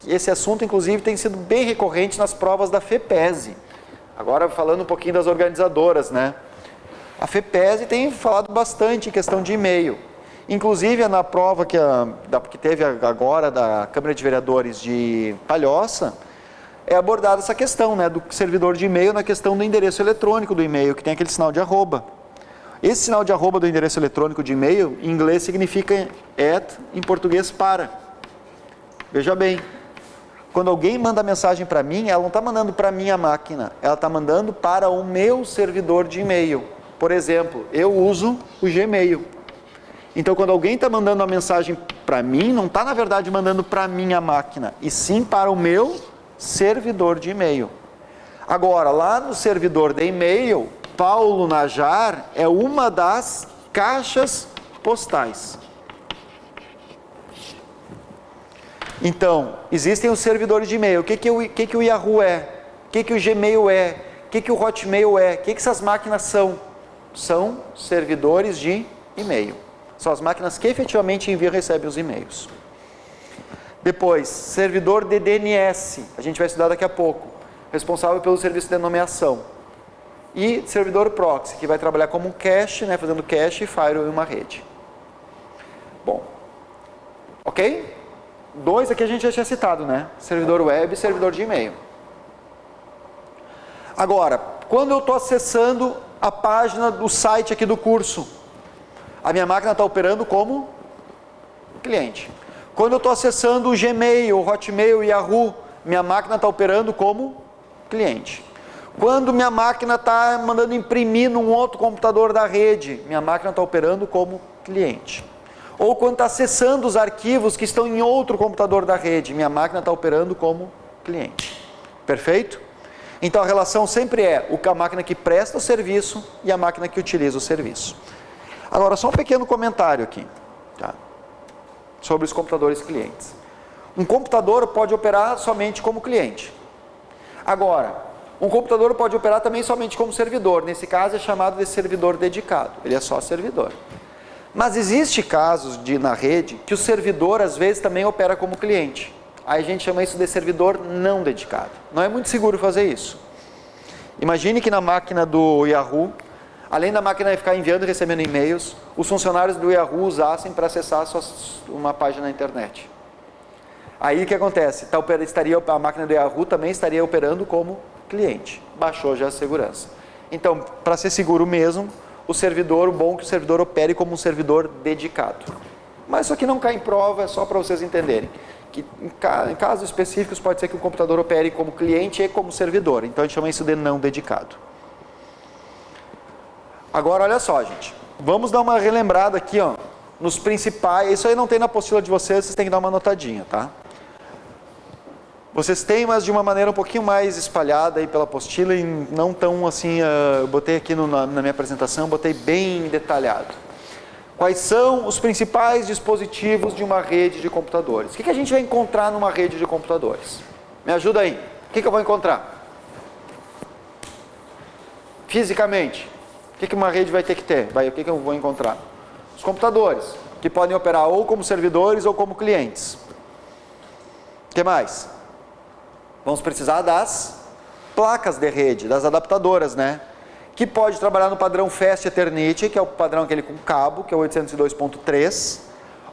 esse assunto inclusive tem sido bem recorrente nas provas da FEPESE. Agora falando um pouquinho das organizadoras, né? A FEPESE tem falado bastante em questão de e-mail. Inclusive na prova que teve agora da Câmara de Vereadores de Palhoça, é abordada essa questão, né, do servidor de e-mail na questão do endereço eletrônico do e-mail, que tem aquele sinal de arroba. Esse sinal de arroba do endereço eletrônico de e-mail, em inglês significa at, em português para. Veja bem, quando alguém manda mensagem para mim, ela não está mandando para a minha máquina, ela está mandando para o meu servidor de e-mail. Por exemplo, eu uso o Gmail. Então, quando alguém está mandando uma mensagem para mim, não está, na verdade, mandando para a minha máquina, e sim para o meu servidor de e-mail. Agora, lá no servidor de e-mail, Paulo Najar é uma das caixas postais. Então, existem os servidores de e-mail. O que o Yahoo é? O que o Gmail é? O que o Hotmail é? O que essas máquinas são? São servidores de e-mail. São as máquinas que efetivamente enviam e recebem os e-mails. Depois, servidor de DNS. A gente vai estudar daqui a pouco. Responsável pelo serviço de nomeação. E servidor proxy, que vai trabalhar como um cache, né, fazendo cache e firewall em uma rede. Bom, ok? Dois aqui a gente já tinha citado, né? Servidor web e servidor de e-mail. Agora, quando eu estou acessando a página do site aqui do curso, a minha máquina está operando como cliente. Quando eu estou acessando o Gmail, o Hotmail, o Yahoo, minha máquina está operando como cliente. Quando minha máquina está mandando imprimir num outro computador da rede, minha máquina está operando como cliente. Ou quando está acessando os arquivos que estão em outro computador da rede, minha máquina está operando como cliente. Perfeito? Então a relação sempre é a máquina que presta o serviço e a máquina que utiliza o serviço. Agora, só um pequeno comentário aqui, tá? Sobre os computadores clientes. Um computador pode operar somente como cliente. Agora, um computador pode operar também somente como servidor. Nesse caso é chamado de servidor dedicado. Ele é só servidor. Mas existe casos na rede que o servidor às vezes também opera como cliente. Aí a gente chama isso de servidor não dedicado. Não é muito seguro fazer isso. Imagine que na máquina do Yahoo, além da máquina ficar enviando e recebendo e-mails, os funcionários do Yahoo usassem para acessar uma página na internet. Aí o que acontece? A máquina do Yahoo também estaria operando como cliente. Baixou já a segurança. Então, para ser seguro mesmo, o bom é que o servidor opere como um servidor dedicado. Mas isso aqui não cai em prova, é só para vocês entenderem. Que em casos específicos pode ser que o computador opere como cliente e como servidor. Então a gente chama isso de não dedicado. Agora olha só, gente. Vamos dar uma relembrada aqui, ó, nos principais. Isso aí não tem na apostila de vocês têm que dar uma notadinha, tá? Vocês têm, mas de uma maneira um pouquinho mais espalhada aí pela apostila e não tão assim, eu botei aqui na minha apresentação, botei bem detalhado. Quais são os principais dispositivos de uma rede de computadores? O que a gente vai encontrar numa rede de computadores? Me ajuda aí. O que eu vou encontrar? Fisicamente, o que uma rede vai ter que ter? O que eu vou encontrar? Os computadores, que podem operar ou como servidores ou como clientes. O que mais? Vamos precisar das placas de rede, das adaptadoras, né? Que pode trabalhar no padrão Fast Ethernet, que é o padrão aquele com cabo, que é o 802.3,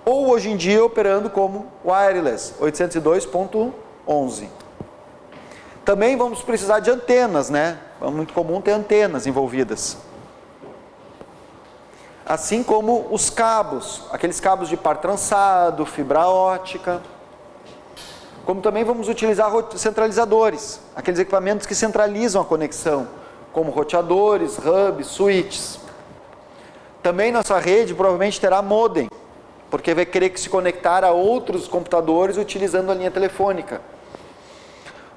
ou hoje em dia operando como wireless, 802.11. Também vamos precisar de antenas, né? É muito comum ter antenas envolvidas. Assim como os cabos, aqueles cabos de par trançado, fibra ótica. Como também vamos utilizar centralizadores, aqueles equipamentos que centralizam a conexão, como roteadores, hubs, switches. Também nossa rede provavelmente terá modem, porque vai querer se conectar a outros computadores utilizando a linha telefônica.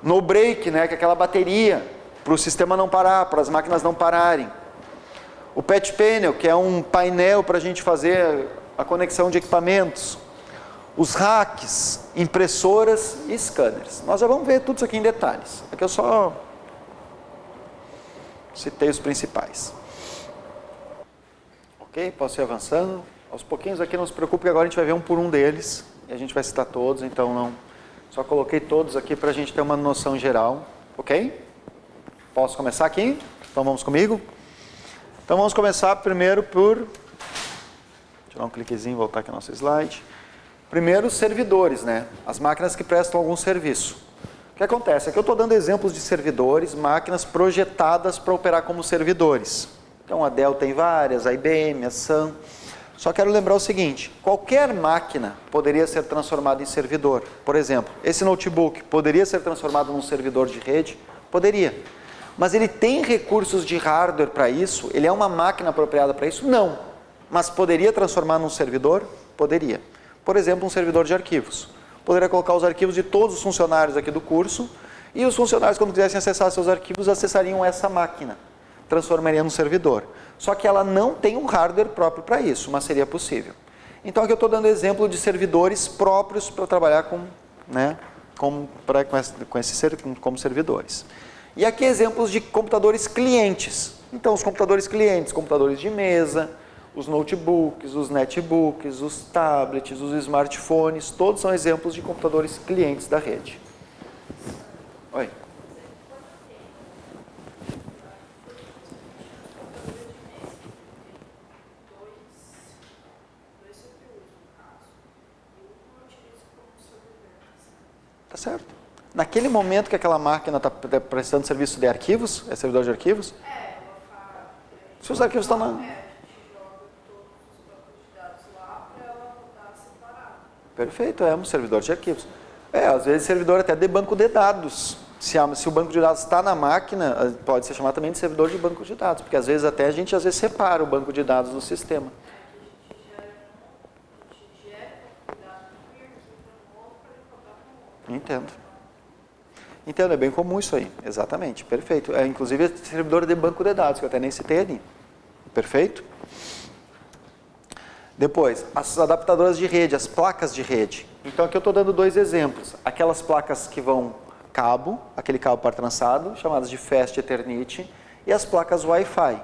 No break, né, que é aquela bateria, para o sistema não parar, para as máquinas não pararem. O patch panel, que é um painel para a gente fazer a conexão de equipamentos. Os racks, impressoras e scanners. Nós já vamos ver tudo isso aqui em detalhes. Aqui eu só citei os principais. Ok? Posso ir avançando? Aos pouquinhos aqui, não se preocupe, que agora a gente vai ver um por um deles. E a gente vai citar todos, então não... Só coloquei todos aqui para a gente ter uma noção geral. Ok? Posso começar aqui? Então vamos comigo? Então vamos começar primeiro por... Deixa eu dar um cliquezinho e voltar aqui no nosso slide. Primeiro, os servidores, né? As máquinas que prestam algum serviço. O que acontece? Aqui eu estou dando exemplos de servidores, máquinas projetadas para operar como servidores. Então a Dell tem várias, a IBM, a Sun. Só quero lembrar o seguinte, qualquer máquina poderia ser transformada em servidor. Por exemplo, esse notebook poderia ser transformado num servidor de rede? Poderia. Mas ele tem recursos de hardware para isso? Ele é uma máquina apropriada para isso? Não. Mas poderia transformar num servidor? Poderia. Por exemplo, um servidor de arquivos. Poderia colocar os arquivos de todos os funcionários aqui do curso e os funcionários, quando quisessem acessar seus arquivos, acessariam essa máquina, transformaria num servidor. Só que ela não tem um hardware próprio para isso, mas seria possível. Então aqui eu estou dando exemplo de servidores próprios para trabalhar com, né, como servidores. E aqui exemplos de computadores clientes. Então os computadores clientes, computadores de mesa, os notebooks, os netbooks, os tablets, os smartphones, todos são exemplos de computadores clientes da rede. Oi. Tá certo. Naquele momento que aquela máquina está prestando serviço de arquivos, é servidor de arquivos? Se os arquivos estão na... Perfeito, é um servidor de arquivos. Às vezes servidor até de banco de dados. Se o banco de dados está na máquina, pode ser chamado também de servidor de banco de dados, porque às vezes até a gente separa o banco de dados do sistema. Entendo. Entendo, é bem comum isso aí, exatamente, perfeito. Inclusive é servidor de banco de dados, que eu até nem citei ali. Perfeito? Depois, as adaptadoras de rede, as placas de rede. Então aqui eu estou dando dois exemplos. Aquelas placas que vão cabo, aquele cabo par trançado, chamadas de Fast Ethernet, e as placas Wi-Fi.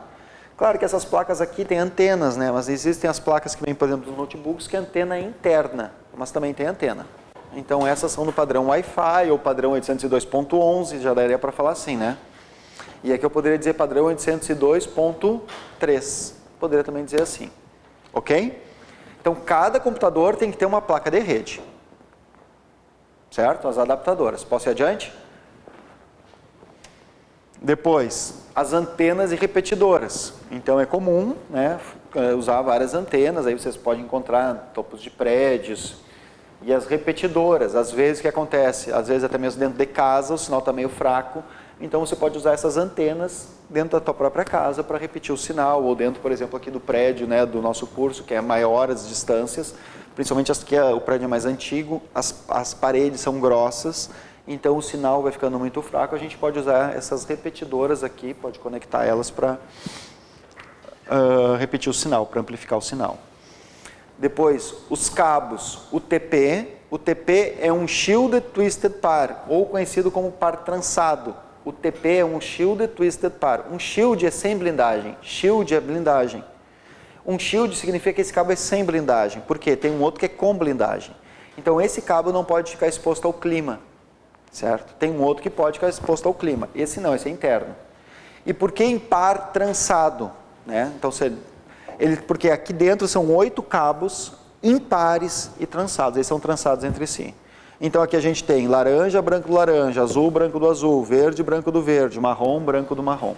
Claro que essas placas aqui têm antenas, né? Mas existem as placas que vêm, por exemplo, dos notebooks, que a antena é interna, mas também tem antena. Então essas são no padrão Wi-Fi ou padrão 802.11, já daria para falar assim, né? E aqui eu poderia dizer padrão 802.3, poderia também dizer assim. Ok? Então, cada computador tem que ter uma placa de rede. Certo? As adaptadoras. Posso ir adiante? Depois, as antenas e repetidoras. Então, é comum, né, usar várias antenas. Aí vocês podem encontrar topos de prédios. E as repetidoras. Às vezes, o que acontece? Às vezes, até mesmo dentro de casa, o sinal está meio fraco. Então, você pode usar essas antenas dentro da tua própria casa para repetir o sinal, ou dentro, por exemplo, aqui do prédio, né, do nosso curso, que é maior as distâncias, principalmente as que o prédio é mais antigo, as paredes são grossas, então o sinal vai ficando muito fraco, a gente pode usar essas repetidoras aqui, pode conectar elas para repetir o sinal, para amplificar o sinal. Depois, os cabos, o TP é um Shielded Twisted Pair, ou conhecido como par trançado. O TP é um Shielded Twisted Pair. Um shield é sem blindagem, shield é blindagem. Um shield significa que esse cabo é sem blindagem, porque tem um outro que é com blindagem. Então esse cabo não pode ficar exposto ao clima, certo? Tem um outro que pode ficar exposto ao clima, esse não, esse é interno. E por que em par trançado? Né? Então, porque aqui dentro são 8 cabos impares e trançados, eles são trançados entre si. Então aqui a gente tem laranja, branco do laranja, azul, branco do azul, verde, branco do verde, marrom, branco do marrom.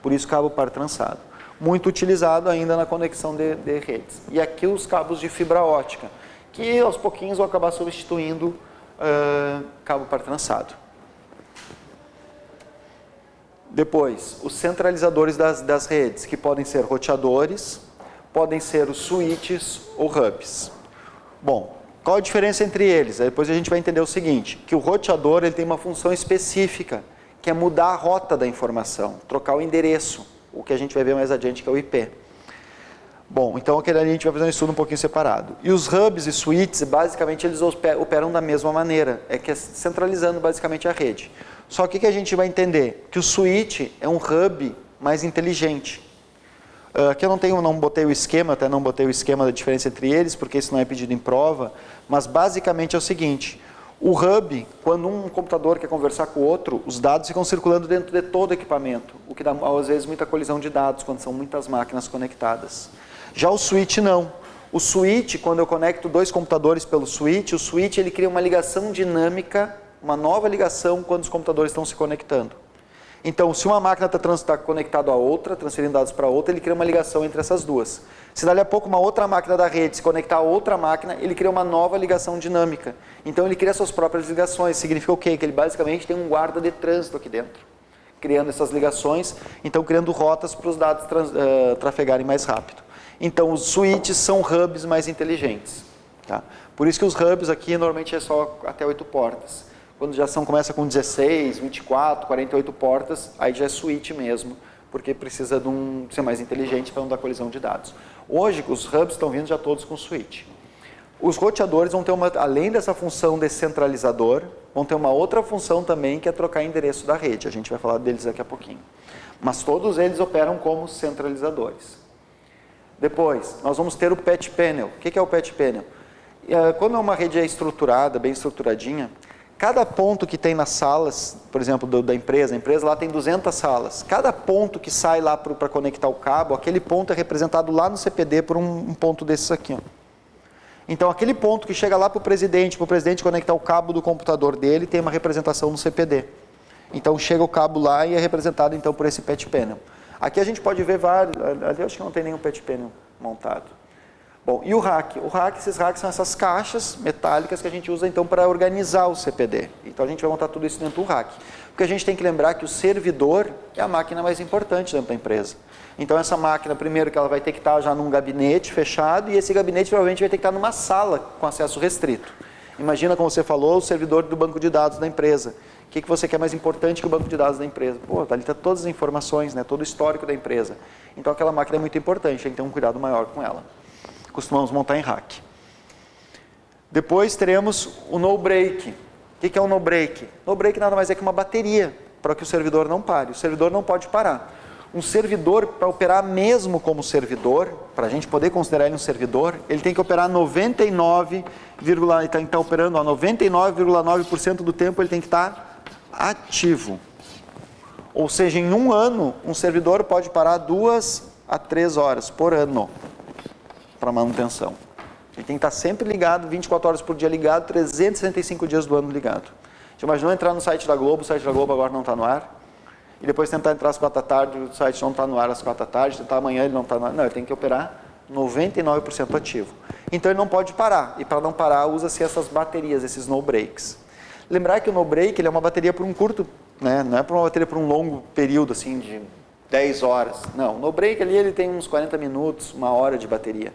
Por isso cabo par trançado. Muito utilizado ainda na conexão de redes. E aqui os cabos de fibra ótica, que aos pouquinhos vão acabar substituindo cabo par trançado. Depois, os centralizadores das redes, que podem ser roteadores, podem ser os switches ou hubs. Bom, qual a diferença entre eles? Depois a gente vai entender o seguinte, que o roteador ele tem uma função específica, que é mudar a rota da informação, trocar o endereço, o que a gente vai ver mais adiante, que é o IP. Bom, então aquele ali a gente vai fazer um estudo um pouquinho separado. E os hubs e switches, basicamente, eles operam da mesma maneira, que é centralizando basicamente a rede. Só que o que a gente vai entender? Que o switch é um hub mais inteligente. Aqui eu não botei o esquema, até não botei o esquema da diferença entre eles, porque isso não é pedido em prova, mas basicamente é o seguinte, o hub, quando um computador quer conversar com o outro, os dados ficam circulando dentro de todo o equipamento, o que dá, às vezes, muita colisão de dados, quando são muitas máquinas conectadas. Já o switch não. O switch, quando eu conecto dois computadores pelo switch, o switch ele cria uma ligação dinâmica, uma nova ligação quando os computadores estão se conectando. Então, se uma máquina está conectada a outra, transferindo dados para outra, ele cria uma ligação entre essas duas. Se dali a pouco uma outra máquina da rede se conectar a outra máquina, ele cria uma nova ligação dinâmica. Então, ele cria suas próprias ligações. Significa o quê? Que ele basicamente tem um guarda de trânsito aqui dentro, criando essas ligações, então criando rotas para os dados trafegarem mais rápido. Então, os switches são hubs mais inteligentes. Tá? Por isso que os hubs aqui normalmente é só até 8 portas. Quando já começa com 16, 24, 48 portas, aí já é switch mesmo, porque precisa de ser mais inteligente para não dar colisão de dados. Hoje, os hubs estão vindo já todos com switch. Os roteadores vão ter além dessa função de centralizador, vão ter uma outra função também, que é trocar endereço da rede. A gente vai falar deles daqui a pouquinho. Mas todos eles operam como centralizadores. Depois, nós vamos ter o patch panel. O que é o patch panel? Quando uma rede é estruturada, bem estruturadinha, cada ponto que tem nas salas, por exemplo, da empresa, a empresa lá tem 200 salas. Cada ponto que sai lá para conectar o cabo, aquele ponto é representado lá no CPD por um ponto desses aqui. Ó. Então, aquele ponto que chega lá para o presidente conectar o cabo do computador dele, tem uma representação no CPD. Então, chega o cabo lá e é representado então por esse patch panel. Aqui a gente pode ver vários, ali eu acho que não tem nenhum patch panel montado. Bom, e o rack? Esses racks são essas caixas metálicas que a gente usa então para organizar o CPD. Então a gente vai montar tudo isso dentro do rack. Porque a gente tem que lembrar que o servidor é a máquina mais importante dentro da empresa. Então essa máquina, primeiro que ela vai ter que estar já num gabinete fechado, e esse gabinete provavelmente vai ter que estar numa sala com acesso restrito. Imagina, como você falou, o servidor do banco de dados da empresa. O que você quer mais importante que o banco de dados da empresa? Pô, ali está todas as informações, né, todo o histórico da empresa. Então aquela máquina é muito importante, tem que ter um cuidado maior com ela. Costumamos montar em rack. Depois teremos o no-break. O que é o no-break? No-break nada mais é que uma bateria, para que o servidor não pare. O servidor não pode parar. Um servidor, para operar mesmo como servidor, para a gente poder considerar ele um servidor, ele tem que operar 99,9% do tempo ele tem que estar ativo. Ou seja, em um ano, um servidor pode parar 2 a 3 horas por ano para manutenção. Ele tem que estar sempre ligado, 24 horas por dia ligado, 365 dias do ano ligado. Já imaginou entrar no site da Globo, o site da Globo agora não está no ar? E depois tentar entrar às 4 da tarde, o site não está no ar às 4 da tarde, tentar amanhã ele não está no ar. Não, ele tem que operar 99% ativo. Então ele não pode parar, e para não parar usa-se essas baterias, esses no-breaks. Lembrar que o no-break ele é uma bateria por um curto, né? Não é para uma bateria por um longo período, assim, de 10 horas. Não, o no-break ali ele tem uns 40 minutos, 1 hora de bateria.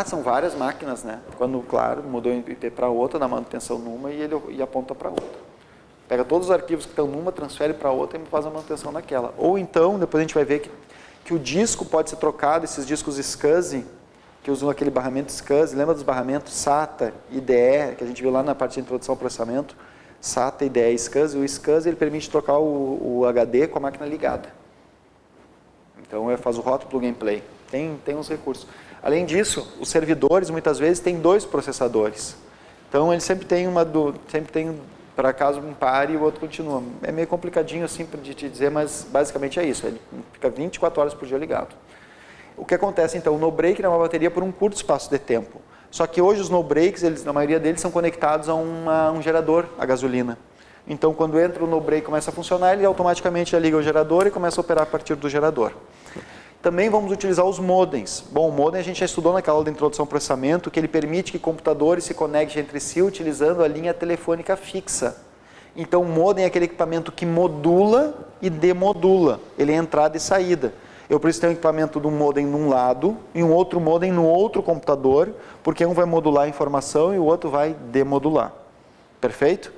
São várias máquinas, né? Quando, claro, mudou o IP para outra, dá manutenção numa e ele aponta para outra. Pega todos os arquivos que estão numa, transfere para outra e faz a manutenção naquela. Ou então, depois a gente vai ver que o disco pode ser trocado, esses discos SCSI, que usam aquele barramento SCSI, lembra dos barramentos SATA, IDE, que a gente viu lá na parte de introdução ao processamento? SATA, IDE e SCSI. O SCSI ele permite trocar o HD com a máquina ligada. Então, faz o hot plug and play. Tem uns recursos. Além disso, os servidores, muitas vezes, têm 2 processadores. Então, ele sempre tem para caso um pare e o outro continua. É meio complicadinho assim de te dizer, mas basicamente é isso. Ele fica 24 horas por dia ligado. O que acontece, então, o no-break é uma bateria por um curto espaço de tempo. Só que hoje os no-breaks, a maioria deles são conectados a um gerador a gasolina. Então, quando entra o no-break e começa a funcionar, ele automaticamente já liga o gerador e começa a operar a partir do gerador. Também vamos utilizar os modems. Bom, o modem a gente já estudou naquela aula de introdução ao processamento, que ele permite que computadores se conectem entre si utilizando a linha telefônica fixa. Então, o modem é aquele equipamento que modula e demodula. Ele é entrada e saída. Eu preciso ter um equipamento de um modem num lado e um outro modem no outro computador, porque um vai modular a informação e o outro vai demodular. Perfeito?